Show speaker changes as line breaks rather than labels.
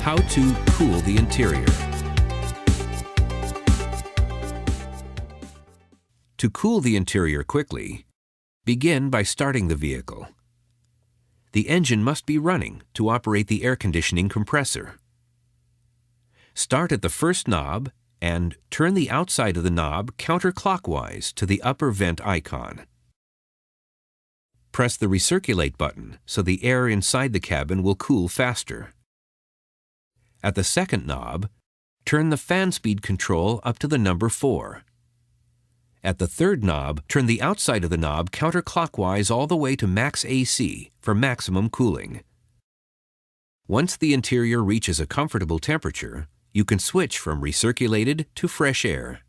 How to cool the interior. To cool the interior quickly, begin by starting the vehicle. The engine must be running to operate the air conditioning compressor. Start at the first knob and turn the outside of the knob counterclockwise to the upper vent icon. Press the recirculate button so the air inside the cabin will cool faster. At the second knob, turn the fan speed control up to the number 4. At the third knob, turn the outside of the knob counterclockwise all the way to max AC for maximum cooling. Once the interior reaches a comfortable temperature, you can switch from recirculated to fresh air.